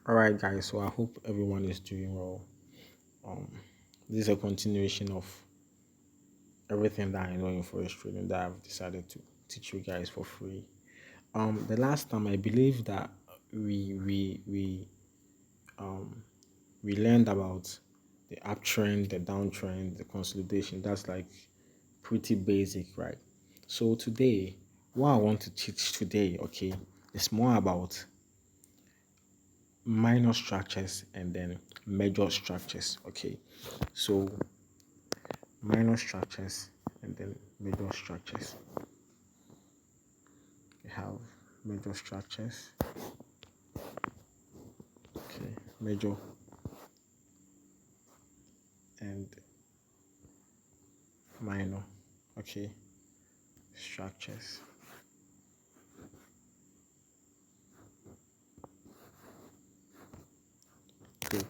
All right, guys. So I hope everyone is doing well. Um, this is a continuation of everything that I know in forest trading that I've decided to teach you guys for free. The last time I believe that we learned about the uptrend, the downtrend, the consolidation. That's like pretty basic, right? So today, what I want to teach today, okay, is more about minor structures and then major structures. Okay, so minor structures and then major structures. We have major structures. Okay, major and minor. Okay, structures. Good.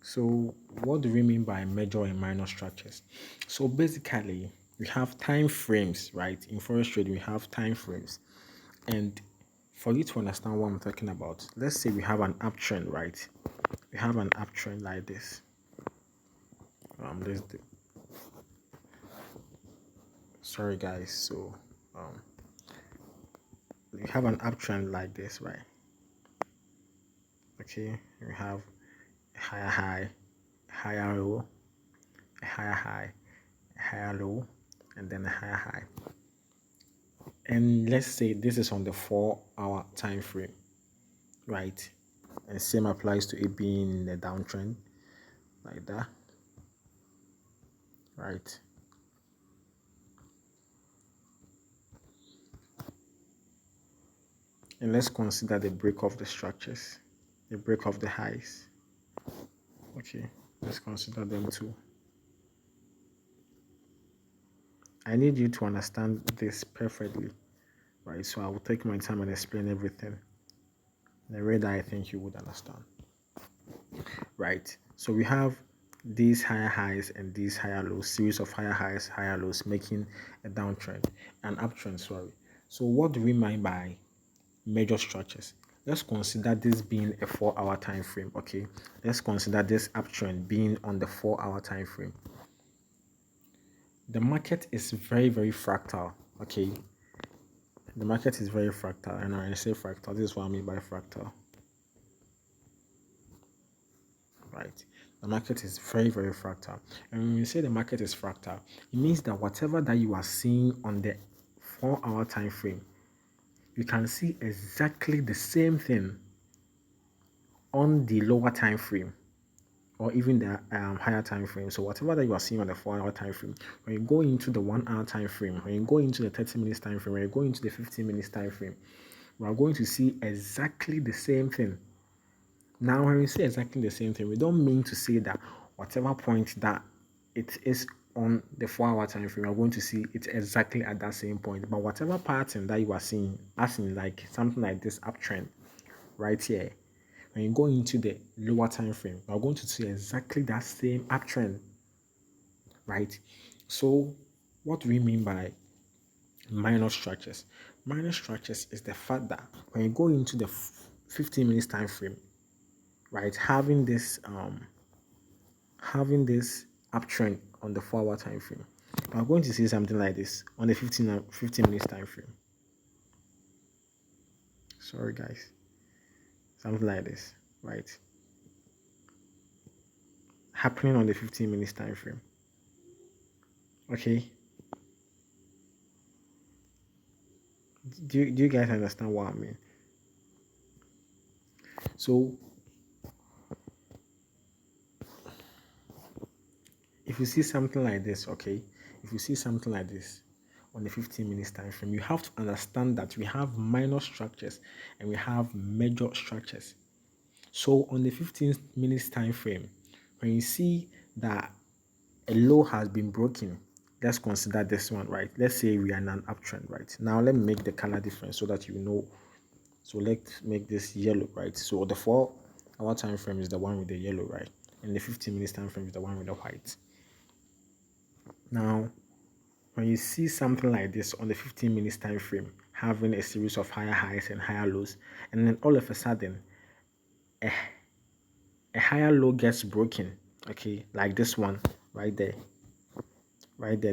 So what do we mean by major and minor structures? So basically, we have time frames, right? In forest trading, we have time frames. And for you to understand what I'm talking about, let's say we have an uptrend, right? We have an uptrend like this. Let's do, sorry guys. So um, we have an uptrend like this, right? Okay, we have a higher high, higher low, a higher high, a higher low, and then a higher high. And let's say this is on the 4 hour time frame, right? And same applies to it being in the downtrend like that, right? And let's consider the break of the structures, the break of the highs. Okay, let's consider them too. I need you to understand this perfectly, right? So I will take my time and explain everything in a way that I think you would understand, right? So we have these higher highs and these higher lows, series of higher highs, higher lows, making a downtrend, an uptrend, sorry. So what do we mean by major structures? Let's consider this being a 4 hour time frame, okay? Let's consider this uptrend being on the 4 hour time frame. The market is very, very fractal, okay? The market is very fractal, and when I say fractal, this is what I mean by fractal, right? The market is very, very fractal. And when we say the market is fractal, it means that whatever that you are seeing on the 4 hour time frame, you can see exactly the same thing on the lower time frame or even the higher time frame. So whatever that you are seeing on the 4 hour time frame, when you go into the 1 hour time frame, when you go into the 30 minutes time frame, when you go into the 15 minutes time frame, we are going to see exactly the same thing. Now, when we say exactly the same thing, we don't mean to say that whatever point that it is on the 4 hour time frame, you're going to see it exactly at that same point. But whatever pattern that you are seeing, as in like something like this uptrend right here, when you go into the lower time frame, you're going to see exactly that same uptrend, right? So, what do we mean by minor structures? Minor structures is the fact that when you go into the 15 minutes time frame, right, having this uptrend on the 4 hour time frame, we're going to see something like this on the 15 minutes time frame. Sorry guys, something like this, right, happening on the 15 minutes time frame. Okay, do you guys understand what I mean? So if you see something like this, okay, if you see something like this on the 15 minutes time frame, you have to understand that we have minor structures and we have major structures. So on the 15 minutes time frame, when you see that a low has been broken, let's consider this one, right? Let's say we are in an uptrend, right? Now let me make the color different so that you know. So let's make this yellow, right? So the 4 hour time frame is the one with the yellow, right? And the 15 minutes time frame is the one with the white. Now, when you see something like this on the 15 minutes time frame having a series of higher highs and higher lows, and then all of a sudden a higher low gets broken. Okay, like this one right there,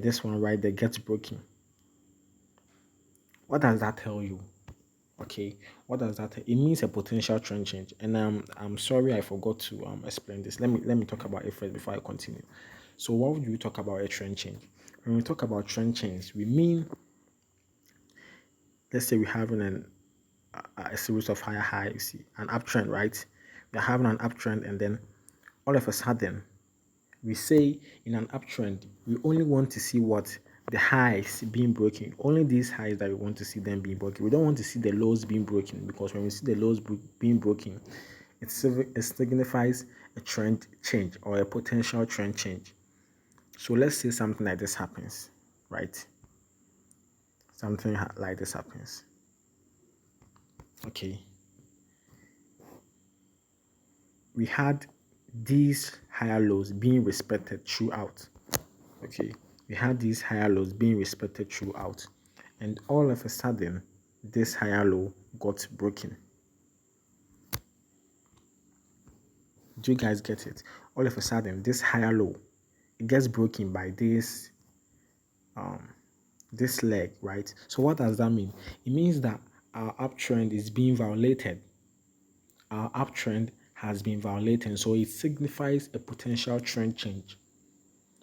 this one right there gets broken. What does that tell you? Okay, what does that tell? It means a potential trend change. And I'm sorry I forgot to explain this. Let me talk about it first before I continue. So what would we talk about a trend change? When we talk about trend change, we mean, let's say we're having a series of higher highs, you see, an uptrend, right? We're having an uptrend, and then all of a sudden, we say in an uptrend, we only want to see what the highs being broken. Only these highs that we want to see them being broken. We don't want to see the lows being broken, because when we see the lows being broken, it signifies a trend change or a potential trend change. So let's say something like this happens, right? Something like this happens. Okay. We had these higher lows being respected throughout. Okay. We had these higher lows being respected throughout. And all of a sudden, this higher low got broken. Do you guys get it? All of a sudden, this higher low, it gets broken by this leg, right? So what does that mean? It means that our uptrend is being violated. Our uptrend has been violated, so it signifies a potential trend change.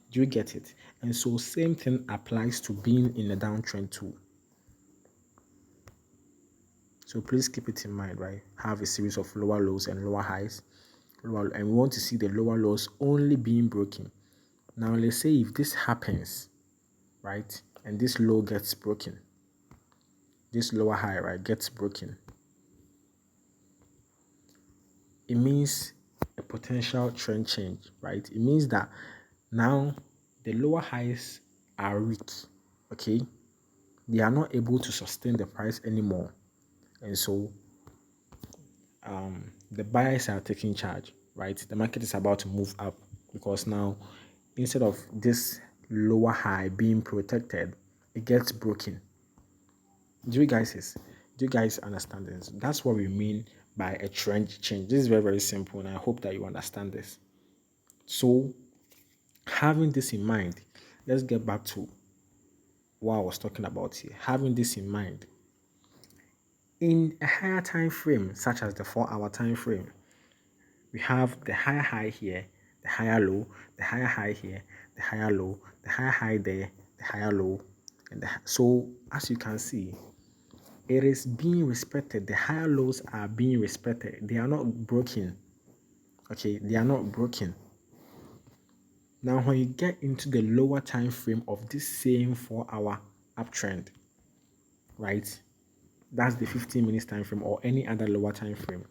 Do you get it? And so same thing applies to being in a downtrend too. So please keep it in mind, right? Have a series of lower lows and lower highs. And we want to see the lower lows only being broken. Now let's say if this happens, right? And this low gets broken. This lower high, right, gets broken. It means a potential trend change, right? It means that now the lower highs are weak, okay? They are not able to sustain the price anymore. And so the buyers are taking charge, right? The market is about to move up, because now instead of this lower high being protected, it gets broken. Do you guys understand this? That's what we mean by a trend change. This is very, very simple, and I hope that you understand this. So, having this in mind, let's get back to what I was talking about here. Having this in mind, in a higher time frame, such as the 4-hour time frame, we have the higher high here, the higher low, the higher high here, the higher low, the higher high there, the higher low, and so as you can see, it is being respected. The higher lows are being respected. They are not broken. Okay, they are not broken. Now, when you get into the lower time frame of this same 4-hour uptrend, right? That's the 15 minutes time frame or any other lower time frame.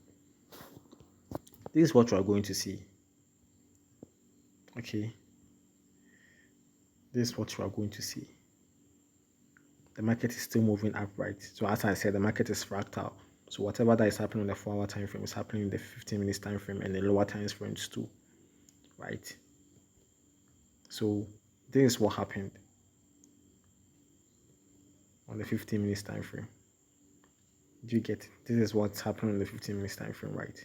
This is what you are going to see. Okay. This is what you are going to see. The market is still moving upright. So as I said, the market is fractal. So whatever that is happening on the 4-hour time frame is happening in the 15 minutes time frame and the lower time frames too. Right? So this is what happened on the 15 minutes time frame. Do you get it? This is what's happening on the 15 minutes time frame, right?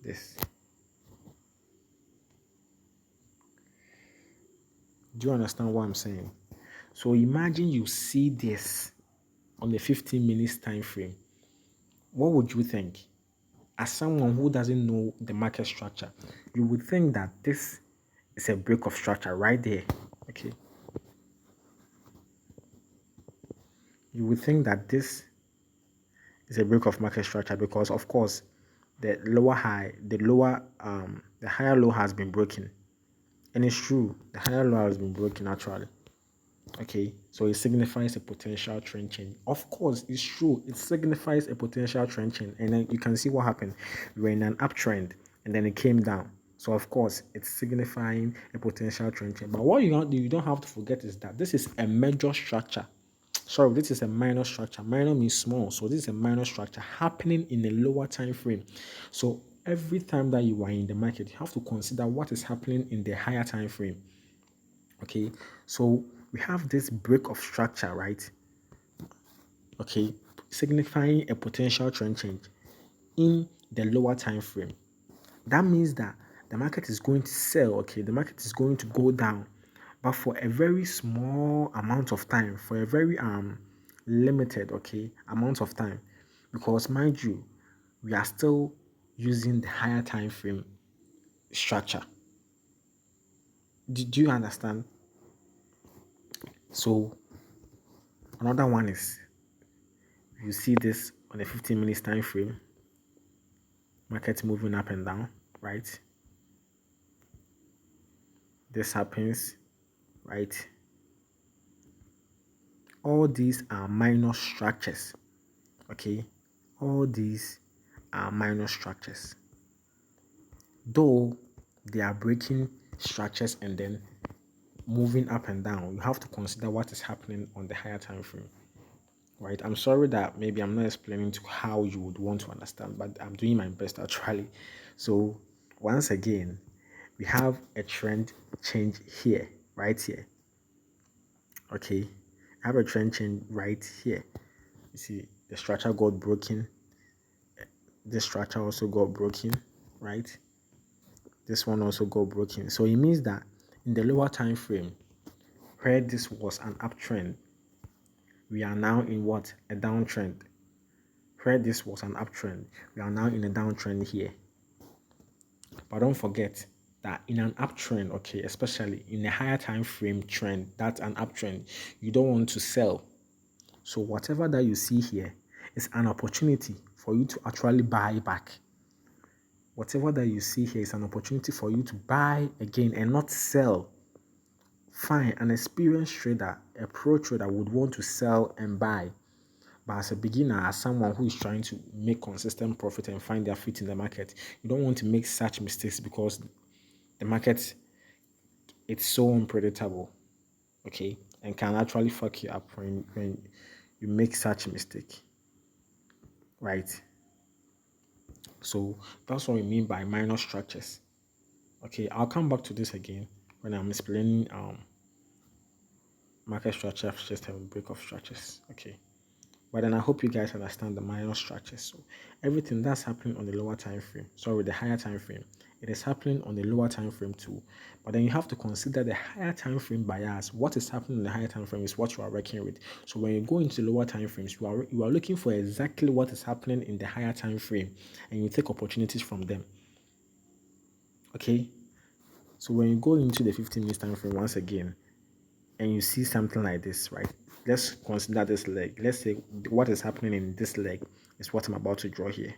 This. Do you understand what I'm saying? So imagine you see this on the 15 minutes time frame. What would you think? As someone who doesn't know the market structure, you would think that this is a break of structure right there. Okay. You would think that this is a break of market structure, because of course the higher low has been broken. And it's true, the higher low has been broken actually. Okay, so it signifies a potential trend change. Of course, it's true, it signifies a potential trend change. And then you can see what happened. We were in an uptrend and then it came down. So of course, it's signifying a potential trend change. But what you don't have to forget is that this is a major structure. Sorry, this is a minor structure. Minor means small. So this is a minor structure happening in a lower time frame. So every time that you are in the market, you have to consider what is happening in the higher time frame. Okay, so we have this break of structure, right? okay, signifying a potential trend change in the lower time frame. That means that the market is going to sell, okay, the market is going to go down, but for a very small amount of time, for a very limited, okay, amount of time, because mind you, we are still using the higher time frame structure. Do you understand? So another one is, you see this on a 15 minutes time frame, market moving up and down, right? This happens, right? All these are minor structures, okay? All these are minor structures. Though they are breaking structures and then moving up and down, you have to consider what is happening on the higher time frame, right? I'm sorry that maybe I'm not explaining to how you would want to understand, but I'm doing my best actually. So once again, we have a trend change here, right here. Okay, I have a trend change right here. You see, the structure got broken. This structure also got broken, right? This one also got broken. So it means that in the lower time frame, where this was an uptrend, we are now in what? A downtrend. Where this was an uptrend, we are now in a downtrend here. But don't forget that in an uptrend, okay, especially in a higher time frame trend, that's an uptrend, you don't want to sell. So whatever that you see here is an opportunity for you to actually buy back. Whatever that you see here is an opportunity for you to buy again and not sell. Fine, an experienced trader, a pro trader would want to sell and buy. But as a beginner, as someone who is trying to make consistent profit and find their feet in the market, you don't want to make such mistakes because the market, it's so unpredictable, okay, and can actually fuck you up when you make such a mistake, right? So that's what we mean by minor structures. Okay, I'll come back to this again when I'm explaining market structure, system, break of structures. Okay. But then I hope you guys understand the minor structures. So everything that's happening on the lower time frame, sorry, the higher time frame, it is happening on the lower time frame too. But then you have to consider the higher time frame bias. What is happening in the higher time frame is what you are working with. So when you go into lower time frames, you are looking for exactly what is happening in the higher time frame, and you take opportunities from them. Okay. So when you go into the 15 minutes time frame once again, and you see something like this, right? Let's consider this leg. Let's say what is happening in this leg is what I'm about to draw here,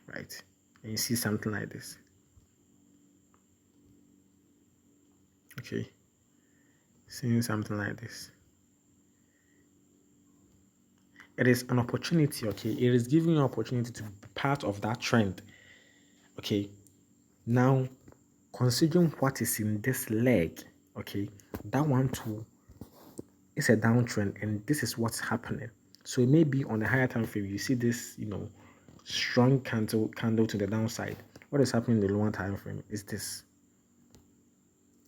right? And you see something like this. Okay. Seeing something like this. It is an opportunity, okay? It is giving you an opportunity to be part of that trend. Okay. Now, considering what is in this leg, okay, that one too is a downtrend, and this is what's happening. So it may be on the higher time frame, you see this, strong candle to the downside. What is happening in the lower time frame is this.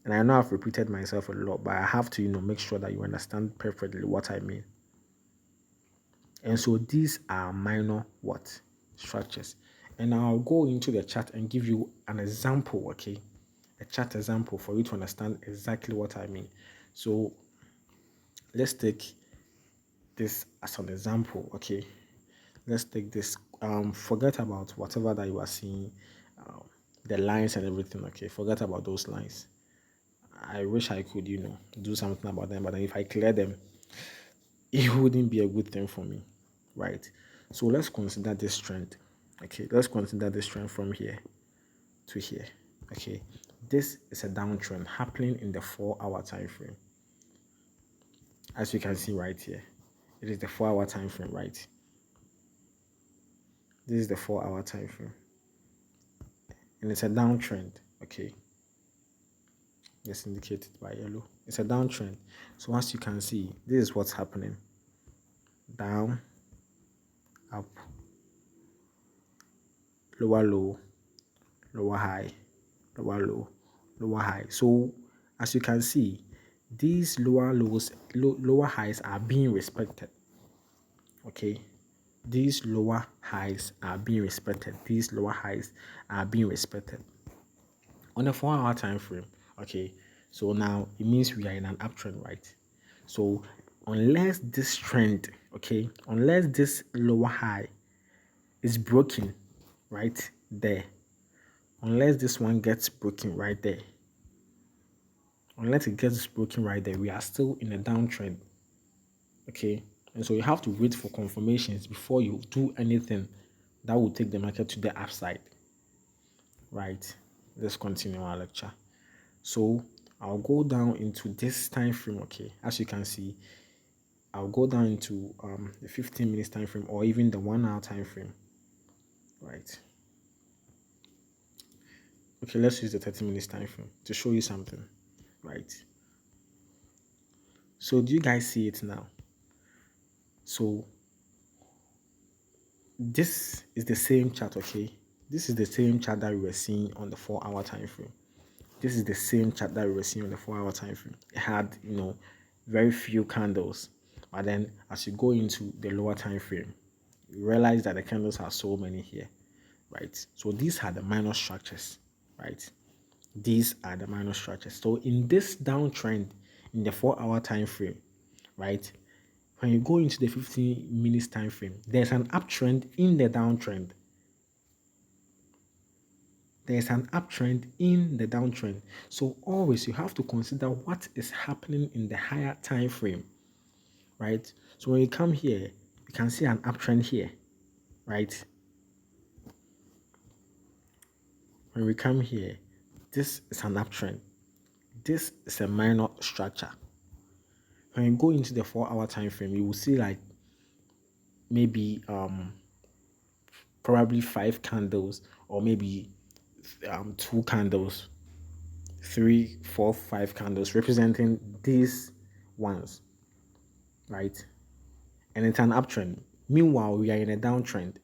And I know I've repeated myself a lot, but I have to, make sure that you understand perfectly what I mean. And so these are minor what? Structures. And I'll go into the chart and give you an example, okay? A chart example for you to understand exactly what I mean. So let's take this as an example, okay? Let's take this. Forget about whatever that you are seeing, the lines and everything, okay? Forget about those lines. I wish I could, do something about them, but then if I clear them, it wouldn't be a good thing for me, right? So let's consider this trend. Okay, let's consider this trend from here to here. Okay, this is a downtrend happening in the 4-hour time frame. As you can see right here, it is the 4-hour time frame, right? This is the 4-hour time frame, and it's a downtrend. Okay, just indicated by yellow. It's a downtrend. So as you can see, this is what's happening: down, up, lower low, lower high, lower low, lower high. So as you can see, these lower highs are being respected, Okay, these lower highs are being respected. These lower highs are being respected on a 4 hour time frame. Okay, so now it means we are in an uptrend, right? So unless this trend, okay, unless this lower high is broken right there, unless this one gets broken right there, unless it gets broken right there, we are still in a downtrend. Okay, and so you have to wait for confirmations before you do anything that will take the market to the upside. Right, let's continue our lecture. So I'll go down into this time frame. Okay, as you can see, I'll go down into the 15 minutes time frame or even the 1 hour time frame. Right, okay, let's use the 30 minutes time frame to show you something. Right, so do you guys see it now? So this is the same chart. Okay, this is the same chart that we were seeing on the 4 hour time frame. This is the same chart that we were seeing on the 4 hour time frame. It had, very few candles. But then as you go into the lower time frame, you realize that the candles are so many here, right? So these are the minor structures, right? These are the minor structures. So in this downtrend in the 4 hour time frame, right? When you go into the 15 minutes time frame, there's an uptrend in the downtrend. There's an uptrend in the downtrend. So always you have to consider what is happening in the higher time frame, right? So when you come here, you can see an uptrend here, right? When we come here, this is an uptrend. This is a minor structure. When you go into the 4 hour time frame, you will see like maybe probably 5 candles or maybe 2 candles, 3, 4, 5 candles representing these ones, right? And it's an uptrend. Meanwhile, we are in a downtrend.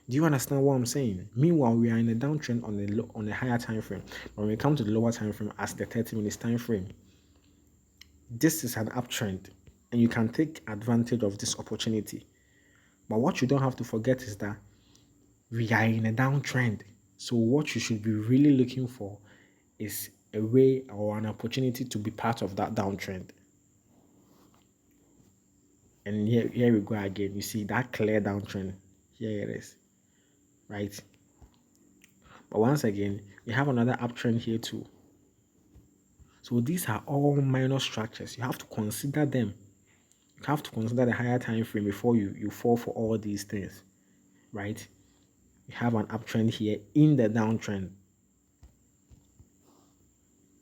Do you understand what I'm saying? Meanwhile, we are in a downtrend on the higher time frame. When we come to the lower time frame as the 30 minutes time frame, this is an uptrend and you can take advantage of this opportunity. But what you don't have to forget is that we are in a downtrend. So what you should be really looking for is a way or an opportunity to be part of that downtrend. And here we go again. You see that clear downtrend. Here it is, right? But once again, we have another uptrend here too. So these are all minor structures. You have to consider them. You have to consider the higher time frame before you fall for all these things, right? We have an uptrend here in the downtrend.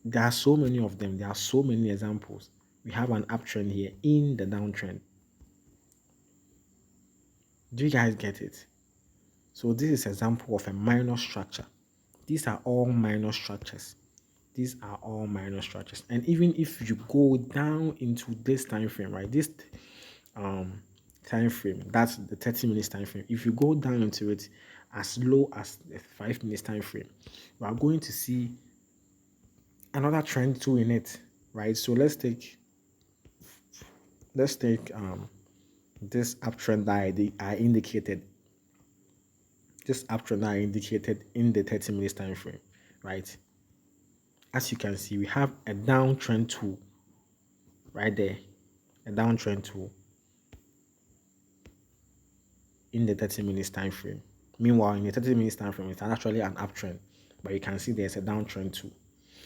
There are so many of them. There are so many examples. We have an uptrend here in the downtrend. Do you guys get it? So this is an example of a minor structure. These are all minor structures. These are all minor structures. And even if you go down into this time frame, right? This time frame, that's the 30 minutes time frame. If you go down into it as low as the 5 minutes time frame, we are going to see another trend too in it, right? So let's take this uptrend that I indicated. This uptrend that I indicated in the 30 minutes time frame, right? As you can see, we have a downtrend too right there, a downtrend too in the 30 minutes time frame. Meanwhile, in the 30 minutes time frame, it's actually an uptrend, but you can see there's a downtrend too.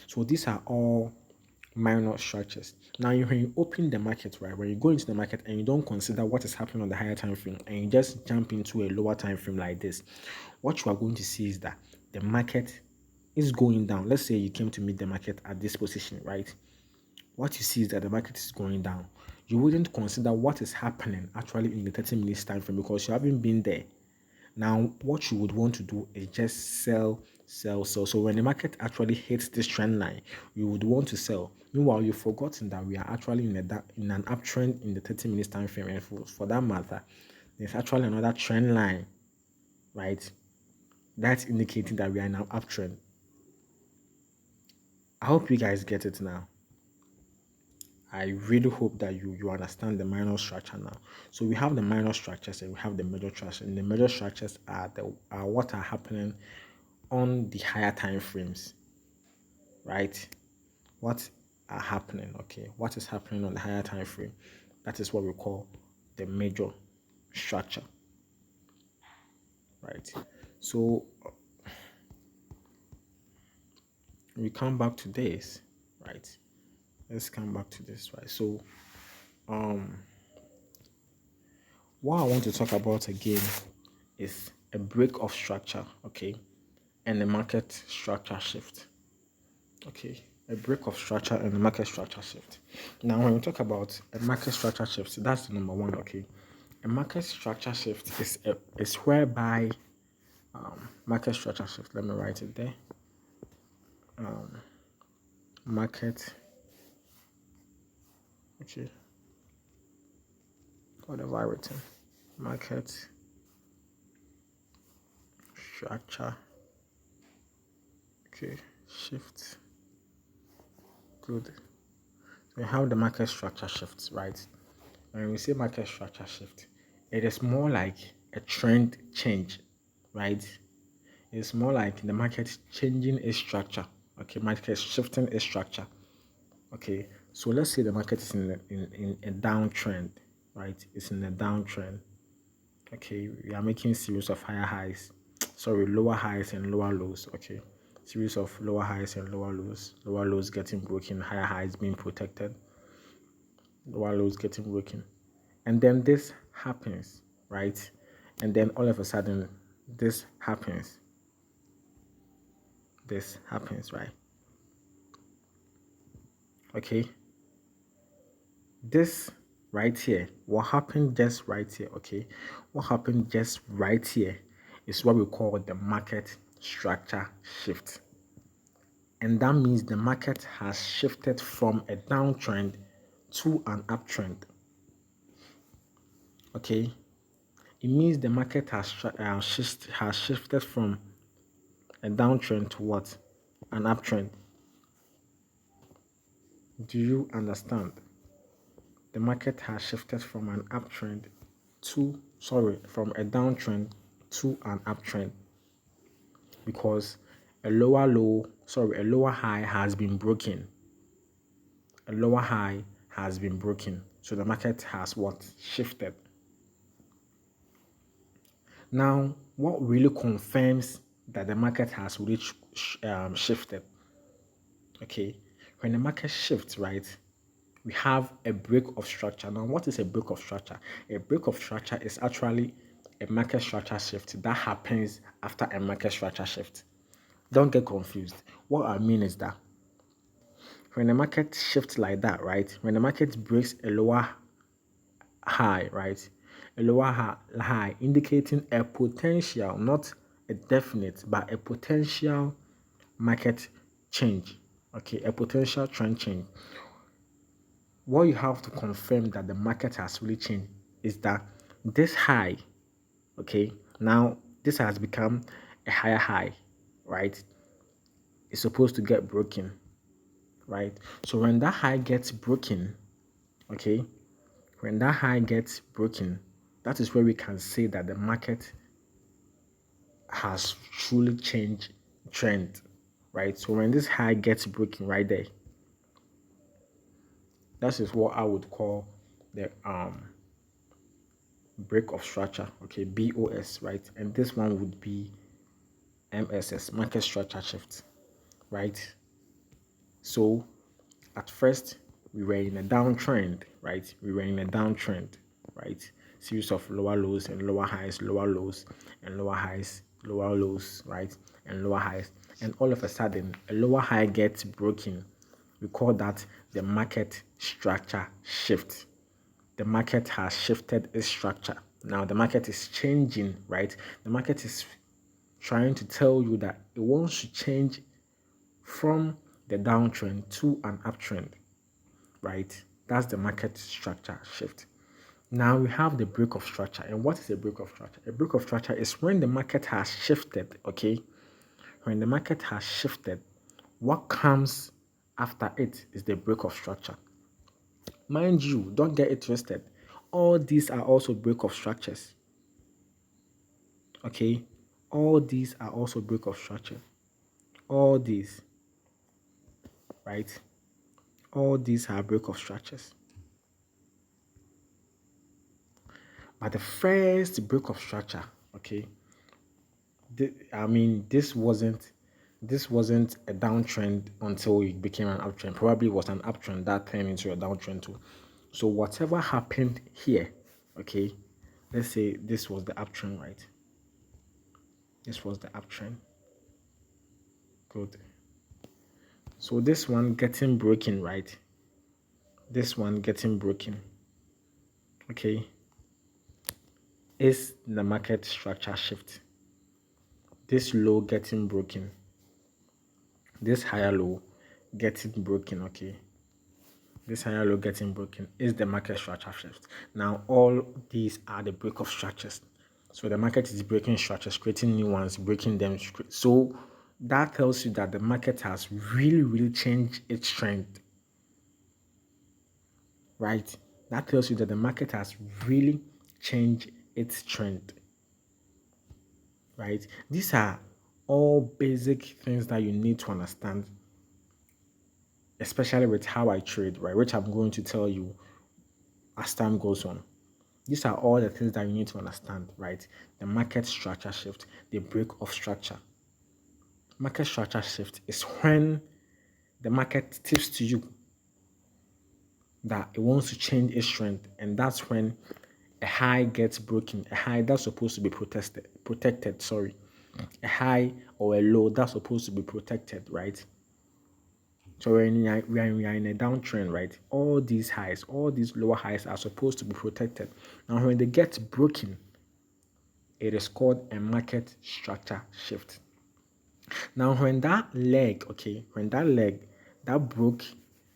So these are all minor structures. Now, when you open the market, right, when you go into the market and you don't consider what is happening on the higher time frame and you just jump into a lower time frame like this, what you are going to see is that the market is going down. Let's say you came to meet the market at this position, right? What you see is that the market is going down. You wouldn't consider what is happening actually in the 30 minutes time frame because you haven't been there. Now, what you would want to do is just sell, sell, sell. So when the market actually hits this trend line, you would want to sell. Meanwhile, you've forgotten that we are actually in an uptrend in the 30 minutes time frame. And for that matter, there's actually another trend line, right? That's indicating that we are in an uptrend. I hope you guys get it now. I really hope that you understand the minor structure now. So we have the minor structures and we have the major structures. And the major structures are what are happening on the higher time frames, right? What are happening? Okay, what is happening on the higher time frame? That is what we call the major structure, right? So we come back to this, right? Let's come back to this, right? So um what I want to talk about again is a break of structure, okay, and a market structure shift. Okay, a break of structure and a market structure shift. Now, when we talk about a market structure shift, that's the number one, okay. A market structure shift is whereby market structure shift. Let me write it there. Market, okay, what have I written? Market structure, okay, shift. Good. So how the market structure shifts, right? When we say market structure shift, it is more like a trend change, right? It's more like the market changing its structure. Okay, market shifting its structure. Okay, so let's say the market is in a downtrend, right? It's in a downtrend. Okay, we are making series of higher highs, sorry, lower highs and lower lows. Okay, series of lower highs and lower lows getting broken, higher highs being protected, lower lows getting broken. And then this happens, right? And then all of a sudden, this happens. This happens, right? Okay. This right here, what happened just right here, okay? What happened just right here is what we call the market structure shift. And that means the market has shifted from a downtrend to an uptrend. Okay? It means the market has shifted from a downtrend to what? An uptrend. Do you understand? The market has shifted from an uptrend from a downtrend to an uptrend because a lower high has been broken. A lower high has been broken. So the market has what? Shifted. Now, what really confirms that the market has really shifted? Okay, when the market shifts, right, we have a break of structure. Now, what is a break of structure? A break of structure is actually a market structure shift that happens after a market structure shift. Don't get confused. What I mean is that when the market shifts like that, right, when the market breaks a lower high, right, a lower high indicating a potential, not a definite, but a potential market change, okay, a potential trend change. What you have to confirm that the market has really changed is that this high, okay, now this has become a higher high, right? It's supposed to get broken, right? So when that high gets broken, okay, when that high gets broken, that is where we can say that the market has truly changed trend, right? So when this high gets broken right there, that is what I would call the break of structure, okay, BOS, right? And this one would be MSS, market structure shift, right? So at first we were in a downtrend, right? We were in a downtrend, right? Series of lower lows and lower highs, lower lows and lower highs, lower lows, right? And lower highs. And all of a sudden, a lower high gets broken. We call that the market structure shift. The market has shifted its structure. Now the market is changing, right? The market is trying to tell you that it wants to change from the downtrend to an uptrend, right? That's the market structure shift. Now we have the break of structure. And what is a break of structure? A break of structure is when the market has shifted, okay? When the market has shifted, what comes after it is the break of structure. Mind you, don't get it twisted. All these are also break-off structures. Okay? All these are also break-off structure. All these, right? All these are break-off structures. But the first break-off structure, okay, this wasn't a downtrend until it became an uptrend. Probably it was an uptrend that turned into a downtrend too. So whatever happened here, okay, let's say this was the uptrend, right? This was the uptrend. Good. So this one getting broken, right? This one getting broken, okay, is the market structure shift. This low getting broken, this higher low getting broken, okay, this higher low getting broken is the market structure shift. Now all these are the break-off structures. So the market is breaking structures, creating new ones, breaking them. So that tells you that the market has really changed its trend, right? That tells you that the market has really changed its trend, right? These are all basic things that you need to understand, especially with how I trade, right? Which I'm going to tell you as time goes on. These are all the things that you need to understand, right? The market structure shift, the break of structure. Market structure shift is when the market tips to you that it wants to change its trend, and that's when a high gets broken, a high that's supposed to be protected, sorry. A high or a low that's supposed to be protected, right? So we are in a downtrend, right? All these highs, all these lower highs are supposed to be protected. Now, when they get broken, it is called a market structure shift. Now, when that leg, okay, when that leg that broke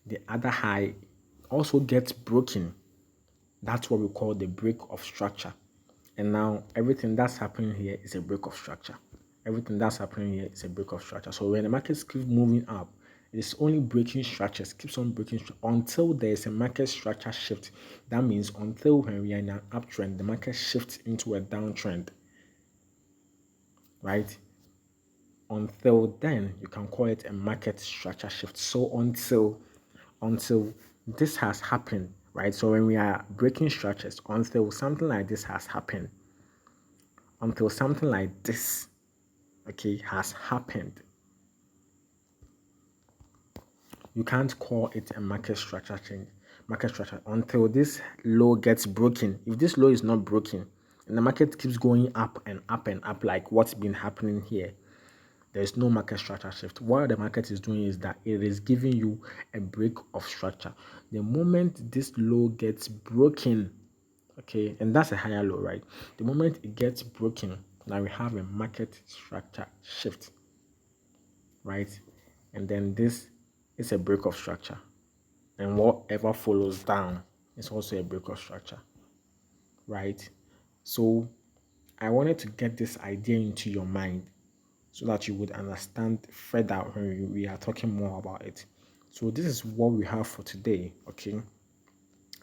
the other high also gets broken, that's what we call the break of structure. And now everything that's happening here is a break of structure. Everything that's happening here is a break of structure. So when the markets keep moving up, it's only breaking structures, keeps on breaking until there is a market structure shift. That means until when we are in an uptrend, the market shifts into a downtrend, right? Until then, you can call it a market structure shift. So until this has happened, right? So when we are breaking structures, until something like this has happened, until something like this, okay, has happened, you can't call it a market structure change, market structure until this low gets broken. If this low is not broken and the market keeps going up and up and up like what's been happening here, there is no market structure shift. What the market is doing is that it is giving you a break of structure. The moment this low gets broken, okay, and that's a higher low, right? The moment it gets broken, now we have a market structure shift, right? And then this is a break of structure. And whatever follows down is also a break of structure, right? So I wanted to get this idea into your mind so that you would understand further when we are talking more about it. So this is what we have for today, okay?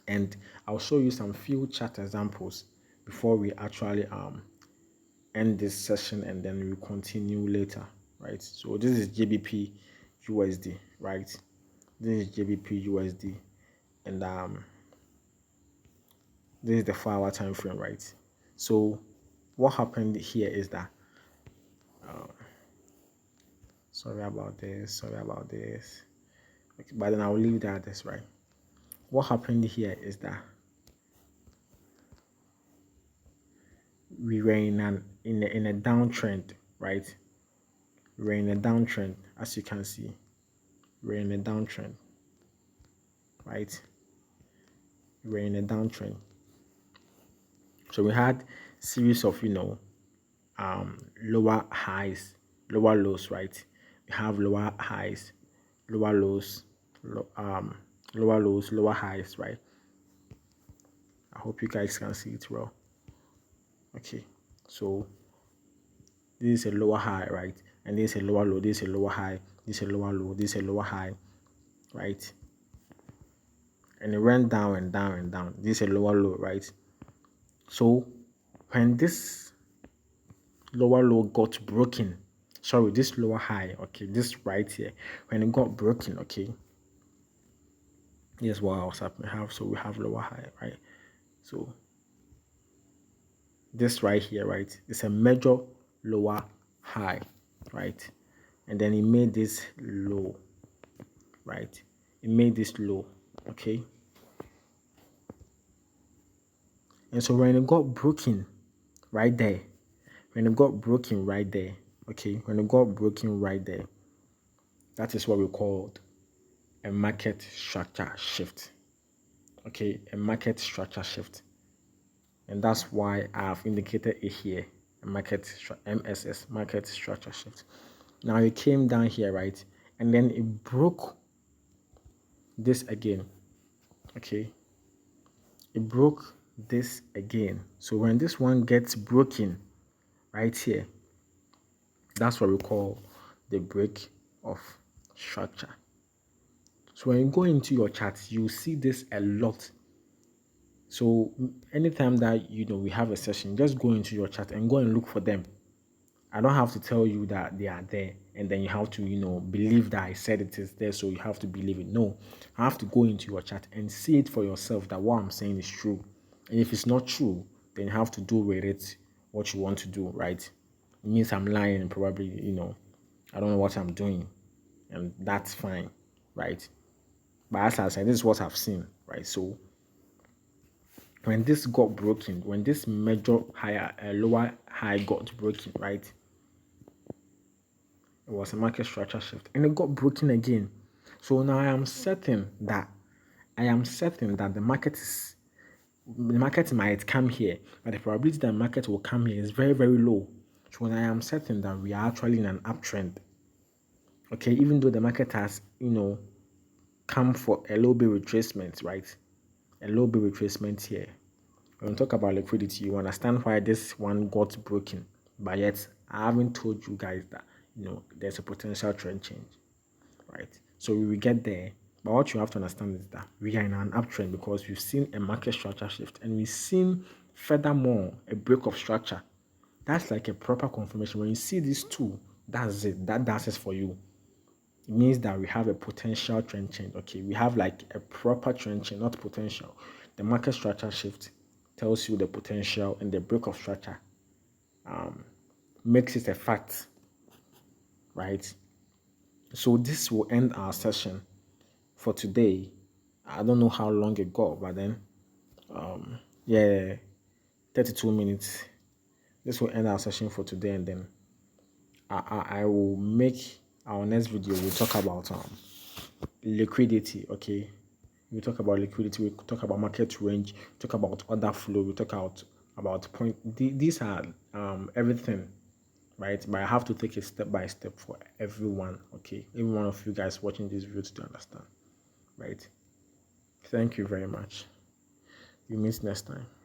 And I'll show you some few chart examples before we actually end this session, and then we continue later, right? So this is GBP USD, right? This is GBP USD, and this is the 4-hour time frame, right? So what happened here is that sorry about this. Okay, but then I'll leave that this, right? What happened here is that we were in a downtrend, right? We're in a downtrend, as you can see. We're in a downtrend, right? We're in a downtrend. So we had series of lower highs, lower lows, right? We have lower highs, lower lows, lower lows, lower highs, right? I hope you guys can see it well. Okay, so this is a lower high, right? And this is a lower low, this is a lower high, this is a lower low, this is a lower high, right? and it went down and down and down. This is a lower low, right? So when this lower low got broken, sorry, this lower high, okay, this right here, when it got broken, okay, here's what else happened. So we have lower high, right? So this right here, right, it's a major lower high, right? And then it made this low, right? It made this low, okay? And so when it got broken right there, when it got broken right there, okay, when it got broken right there, that is what we called a market structure shift. Okay, a market structure shift. And that's why I've indicated it here, a MSS, market structure shift. Now it came down here, right? And then it broke this again. Okay, it broke this again. So when this one gets broken right here, that's what we call the break of structure. So when you go into your chart, you see this a lot. So anytime that we have a session, just go into your chart and go and look for them. I don't have to tell you that they are there and then you have to believe that I said it is there, so you have to believe it. No, I have to go into your chart and see it for yourself that what I'm saying is true. And if it's not true, then you have to do with it what you want to do, right? It means I'm lying and probably I don't know what I'm doing, and that's fine, right? But as I said, this is what I've seen, right? So when this got broken, when this major higher lower high got broken, right? It was a market structure shift, and it got broken again. So now I am certain that the market might come here, but the probability that the market will come here is very, very low. So I am certain that we are actually in an uptrend. Okay, even though the market has come for a little bit retracement, right? A little bit retracement here. When we talk about liquidity, you understand why this one got broken, but yet I haven't told you guys that there's a potential trend change, right? So we will get there, but what you have to understand is that we are in an uptrend because we've seen a market structure shift and we've seen furthermore a break of structure. That's like a proper confirmation. When you see these two, that's it. That does it for you. It means that we have a potential trend change. Okay, we have like a proper trend change, not potential. The market structure shift tells you the potential, and the break of structure makes it a fact, right? So this will end our session for today. I don't know how long it got, but then yeah, 32 minutes. This will end our session for today, and then I will make our next video. We'll talk about liquidity. Okay, we talk about liquidity, we talk about market range, talk about order flow, we talk about point. These are everything, right? But I have to take it step by step for everyone. Okay, every one of you guys watching this video to understand, right? Thank you very much. We meet next time.